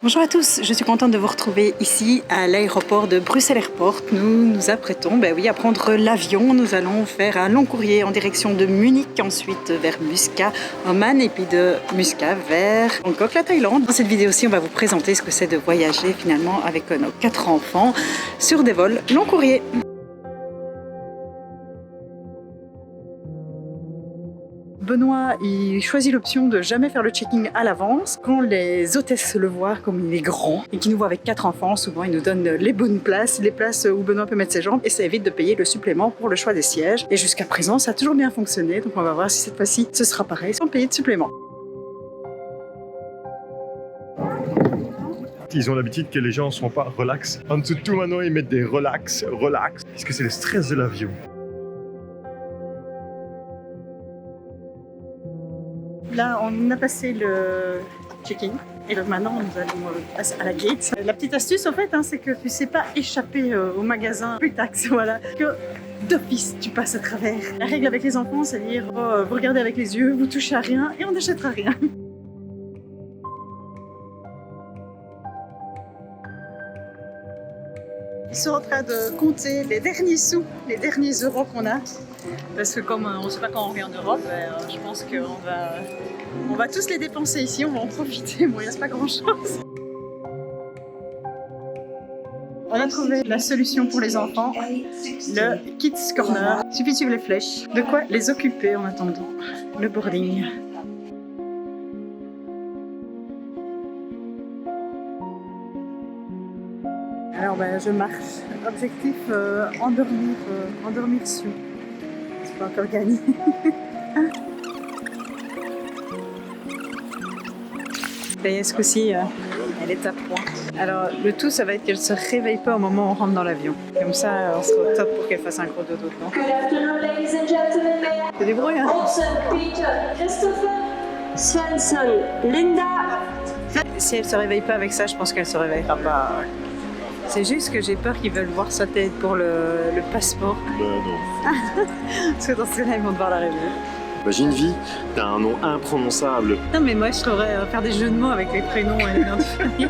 Bonjour à tous, je suis contente de vous retrouver ici à l'aéroport de Bruxelles Airport. Nous nous apprêtons à prendre l'avion. Nous allons faire un long courrier en direction de Munich, ensuite vers Muscat, Oman et puis de Muscat vers Bangkok, la Thaïlande. Dans cette vidéo-ci, on va vous présenter ce que c'est de voyager finalement avec nos 4 enfants sur des vols long courrier. Benoît, il choisit l'option de jamais faire le check-in à l'avance. Quand les hôtesses le voient, comme il est grand et qu'il nous voit avec 4 enfants, souvent il nous donne les bonnes places, les places où Benoît peut mettre ses jambes et ça évite de payer le supplément pour le choix des sièges. Et jusqu'à présent, ça a toujours bien fonctionné, donc on va voir si cette fois-ci ce sera pareil sans payer de supplément. Ils ont l'habitude que les gens ne sont pas relax. En dessous de tout maintenant, ils mettent des relax, puisque c'est le stress de l'avion. Là, on a passé le check-in et donc maintenant nous allons passer à la gate. La petite astuce en fait, c'est que tu ne sais pas échapper au magasin pre-tax, voilà, que d'office tu passes à travers. La règle avec les enfants, c'est de dire vous regardez avec les yeux, vous touchez à rien et on n'achètera rien. Ils sont en train de compter les derniers sous, les derniers euros qu'on a. Parce que comme on ne sait pas quand on revient en Europe, je pense qu'on va tous les dépenser ici, on va en profiter. Bon, il ne reste pas grand chose. On a trouvé la solution pour les enfants, le Kids Corner. Il suffit de suivre les flèches. De quoi les occuper en attendant le boarding. Alors je marche. Objectif endormir dessus. C'est pas encore gagné. Et ce coup-ci, elle est à point. Alors le tout, ça va être qu'elle se réveille pas au moment où on rentre dans l'avion. Comme ça, on sera au top pour qu'elle fasse un gros dodo dedans. C'est des bruits, hein. Peter, Christopher, Svensson, Linda. Si elle se réveille pas avec ça, je pense qu'elle se réveillera pas. C'est juste que j'ai peur qu'ils veulent voir sa tête pour le passeport. Non. Parce que dans ce cas-là, ils vont devoir la réveiller. Imagine Vie, t'as un nom imprononçable. Non mais moi je saurais faire des jeux de mots avec les prénoms et les noms de famille.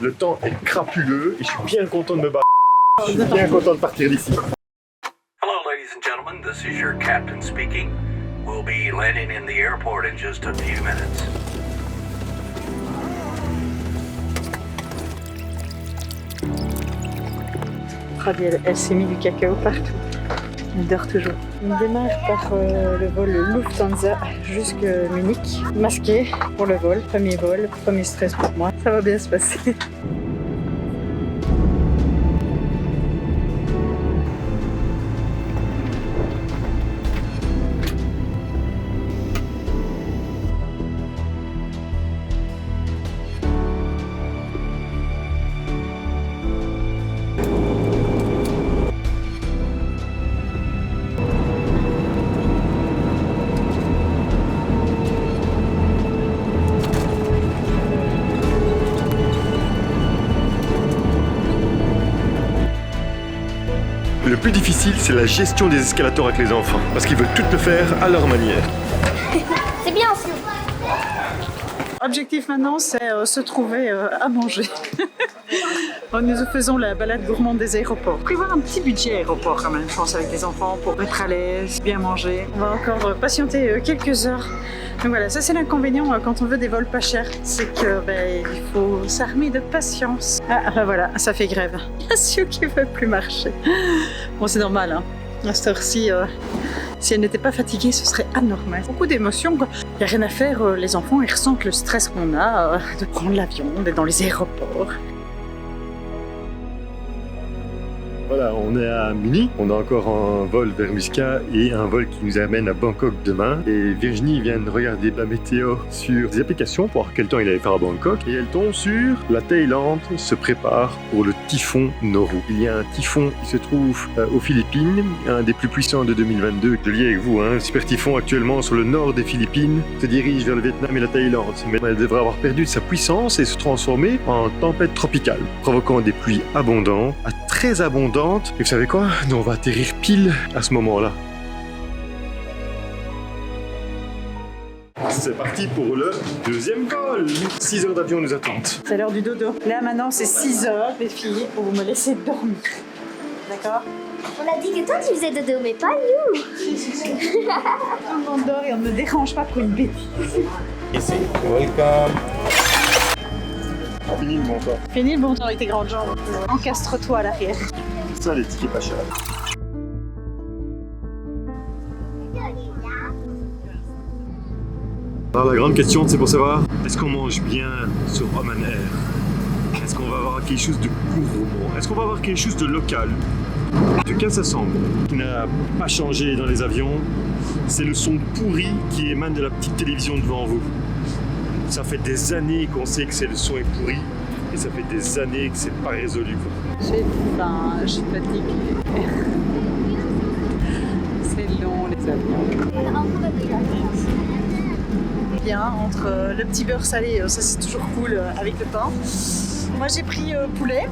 Le temps est crapuleux et je suis bien content de me battre. Je suis bien content de partir d'ici. Hello, ladies and gentlemen. This is your captain speaking. We'll be landing in the airport in just a few minutes. Elle s'est mis du cacao partout. Elle dort toujours. On démarre par le vol Lufthansa jusqu'à Munich. Masqué pour le vol, premier stress pour moi. Ça va bien se passer. Le plus difficile, c'est la gestion des escalators avec les enfants, parce qu'ils veulent tout le faire à leur manière. C'est bien ça. Objectif maintenant, c'est se trouver à manger. Nous faisons la balade gourmande des aéroports. Prévoir un petit budget aéroport quand même, je pense, avec les enfants pour être à l'aise, bien manger. On va encore patienter quelques heures. Donc voilà, ça c'est l'inconvénient quand on veut des vols pas chers, c'est que il faut s'armer de patience. Voilà, ça fait grève. Il y a ceux qui ne veulent plus marcher. Bon, c'est normal, hein. À cette heure-ci, si elle n'était pas fatiguée, ce serait anormal. Beaucoup d'émotions, quoi. Il n'y a rien à faire, les enfants, ils ressentent le stress qu'on a de prendre l'avion, d'être dans les aéroports. Voilà, on est à Munich, on a encore un vol vers Muscat et un vol qui nous amène à Bangkok demain. Et Virginie vient de regarder la météo sur des applications pour voir quel temps il allait faire à Bangkok. Et elle tombe sur la Thaïlande se prépare pour le typhon Noru. Il y a un typhon qui se trouve aux Philippines, un des plus puissants de 2022. Je lis avec vous, un super typhon actuellement sur le nord des Philippines se dirige vers le Vietnam et la Thaïlande. Mais elle devrait avoir perdu de sa puissance et se transformer en tempête tropicale, provoquant des pluies abondantes, très abondantes. Et vous savez quoi? Nous, on va atterrir pile à ce moment-là. C'est parti pour le deuxième vol. 6 heures d'avion nous attendent. C'est l'heure du dodo. Là maintenant c'est 6 heures les filles pour vous me laisser dormir. D'accord? On a dit que toi tu faisais dodo, mais pas nous. Tout le monde dort et on ne me dérange pas pour une bêtise. Ici, welcome. Fini le bon temps. Fini le bon temps avec tes grandes jambes. Encastre-toi à l'arrière. Ça, les tickets pas chers. Alors la grande question, c'est pour savoir, est-ce qu'on mange bien sur Oman Air? Est-ce qu'on va avoir quelque chose de gourmand? Est-ce qu'on va avoir quelque chose de local? En tout cas, ça semble. Ce qui n'a pas changé dans les avions, c'est le son pourri qui émane de la petite télévision devant vous. Ça fait des années qu'on sait que le son est pourri et ça fait des années que c'est pas résolu. J'ai faim, je suis fatiguée. C'est long les avions. Bien entre le petit beurre salé, ça c'est toujours cool avec le pain. Moi j'ai pris poulet.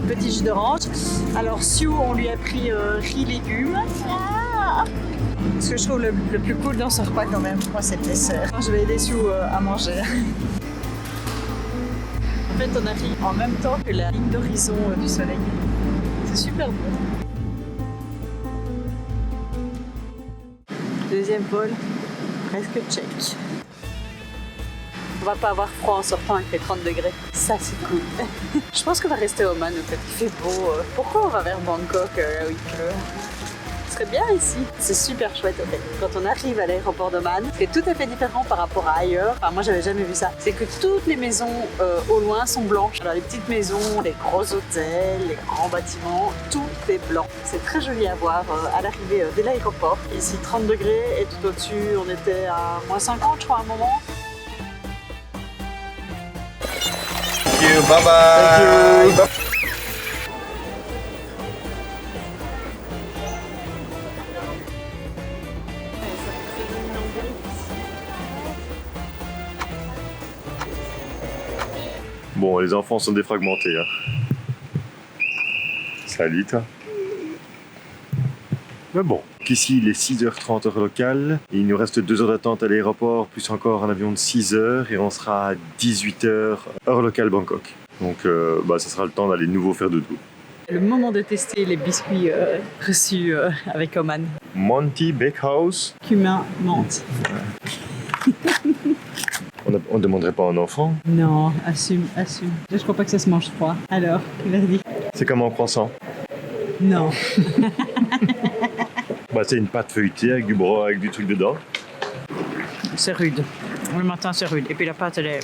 Petit jus d'orange. Alors Sue, on lui a pris riz légumes. Ce que je trouve le plus cool dans ce repas quand même, moi c'est le dessert. Je vais aider Sue à manger. En fait on arrive en même temps que la ligne d'horizon du soleil. C'est super beau. Deuxième vol, presque check. On va pas avoir froid en sortant avec les 30 degrés. Ça, c'est cool. Je pense qu'on va rester au Oman, en fait. Il fait beau. Pourquoi on va vers Bangkok, là où il pleut? Ce serait bien ici. C'est super chouette, en fait. Quand on arrive à l'aéroport d'Oman, c'est tout à fait différent par rapport à ailleurs. Enfin, moi, j'avais jamais vu ça. C'est que toutes les maisons au loin sont blanches. Alors, les petites maisons, les gros hôtels, les grands bâtiments, tout est blanc. C'est très joli à voir à l'arrivée dès l'aéroport. Ici, 30 degrés et tout au-dessus, on était à moins 50, je crois, à un moment. Thank you, bye bye. Thank you. Bon, les enfants sont défragmentés. Hein. Salut toi. Mais bon, ici il est 6h30 heure locale. Il nous reste 2 heures d'attente à l'aéroport, plus encore un avion de 6 heures et on sera à 18h heure locale Bangkok. Donc ça sera le temps d'aller de nouveau faire dodo. Le moment de tester les biscuits reçus avec Oman. Monty Bakehouse. Cumin, menthe. On ne demanderait pas à un enfant. Non, assume, assume. Je crois pas que ça se mange froid. Alors, verdict. C'est comme un croissant. Non. C'est une pâte feuilletée avec du bras, avec du truc dedans. C'est rude. Le matin, c'est rude. Et puis la pâte, elle est...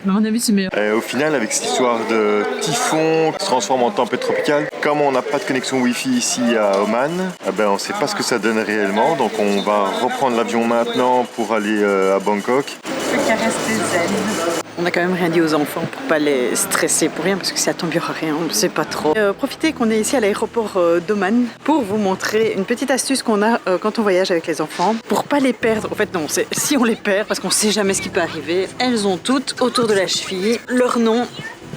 À mon avis, c'est meilleur. Au final, avec cette histoire de typhon qui se transforme en tempête tropicale, comme on n'a pas de connexion Wi-Fi ici à Oman, on ne sait pas ce que ça donne réellement. Donc on va reprendre l'avion maintenant pour aller à Bangkok. Plus qu'à rester zen. On a quand même rien dit aux enfants pour pas les stresser pour rien, parce que si ça tombe, il n'y aura rien, on ne sait pas trop. Profitez qu'on est ici à l'aéroport d'Oman pour vous montrer une petite astuce qu'on a quand on voyage avec les enfants pour pas les perdre. En fait non, c'est si on les perd, parce qu'on sait jamais ce qui peut arriver, elles ont toutes autour de la cheville leur nom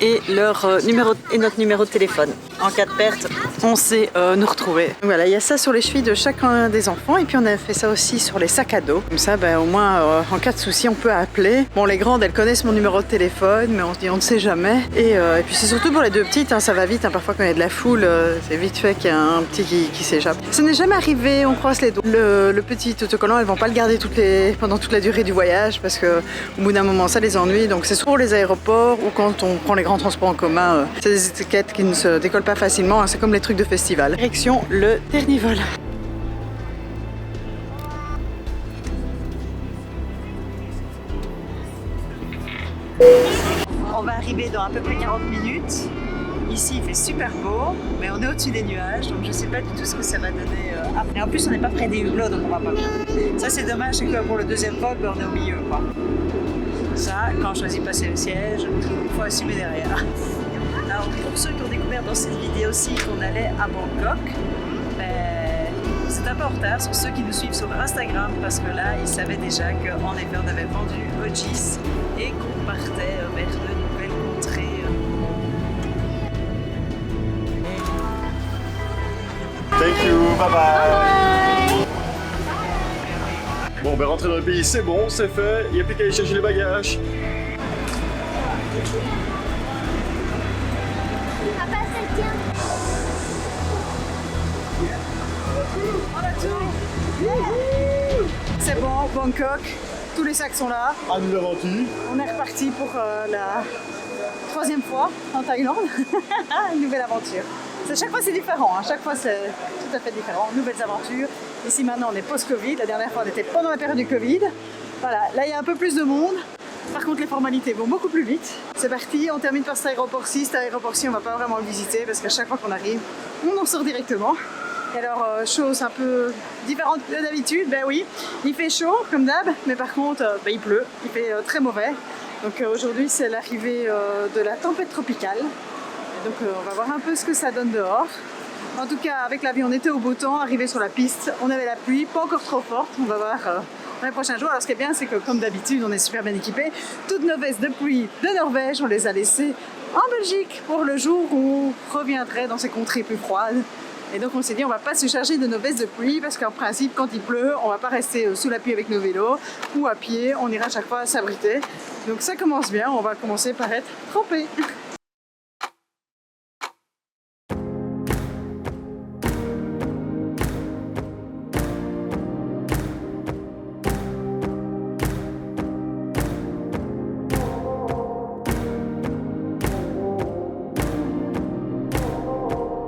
et leur numéro et notre numéro de téléphone. En cas de perte, on sait nous retrouver. Donc voilà, il y a ça sur les chevilles de chacun des enfants et puis on a fait ça aussi sur les sacs à dos. Comme ça, au moins en cas de souci, on peut appeler. Bon, les grandes, elles connaissent mon numéro de téléphone, mais on se dit on ne sait jamais. Et puis c'est surtout pour les deux petites, hein, ça va vite. Hein, parfois quand il y a de la foule, c'est vite fait qu'il y a un petit qui s'échappe. Ça n'est jamais arrivé, on croise les doigts. Le petit autocollant, elles vont pas le garder pendant toute la durée du voyage parce que au bout d'un moment, ça les ennuie. Donc c'est pour les aéroports ou quand on prend les grands transports en commun, c'est des étiquettes qui ne se décollent pas facilement, hein, c'est comme les trucs de festival. Direction le dernier vol. On va arriver dans à peu près 40 minutes. Ici il fait super beau, mais on est au-dessus des nuages, donc je sais pas du tout ce que ça va donner après. Et en plus on n'est pas près des hublots, donc on va pas bien. Ça c'est dommage, c'est que pour le deuxième vol, on est au milieu, quoi. Ça, quand on choisit passer le siège, il faut assumer derrière. Alors pour ceux qui ont découvert dans cette vidéo-ci qu'on allait à Bangkok, c'est un peu en retard sur ceux qui nous suivent sur Instagram parce que là ils savaient déjà qu'en effet on avait vendu Ojis et qu'on partait vers de nouvelles contrées. Thank you, bye bye. Bon, ben rentrer dans le pays, c'est bon, c'est fait. Il n'y a plus qu'à aller chercher les bagages. Papa, c'est bien. C'est bon, Bangkok, tous les sacs sont là. À nous l'aventure. On est reparti pour la 3e fois en Thaïlande. Une nouvelle aventure. Chaque fois c'est différent, hein. Chaque fois c'est tout à fait différent. Nouvelles aventures. Ici maintenant on est post-Covid. La dernière fois on était pendant la période du Covid. Voilà, là il y a un peu plus de monde. Par contre les formalités vont beaucoup plus vite. C'est parti, on termine par cet aéroport-ci. Cet aéroport-ci on va pas vraiment le visiter parce qu'à chaque fois qu'on arrive, on en sort directement. Et alors, chose un peu différente de d'habitude, ben oui, il fait chaud comme d'hab, mais par contre, il pleut, il fait très mauvais. Donc aujourd'hui, c'est l'arrivée de la tempête tropicale. Et donc on va voir un peu ce que ça donne dehors. En tout cas, avec l'avion, on était au beau temps, arrivé sur la piste, on avait la pluie, pas encore trop forte, on va voir dans les prochains jours. Alors ce qui est bien, c'est que comme d'habitude, on est super bien équipés. Toutes nos vestes de pluie de Norvège, on les a laissées en Belgique pour le jour où on reviendrait dans ces contrées plus froides. Et donc on s'est dit on va pas se charger de nos vestes de pluie parce qu'en principe quand il pleut on va pas rester sous la pluie avec nos vélos ou à pied, on ira à chaque fois s'abriter. Donc ça commence bien, on va commencer par être trempés.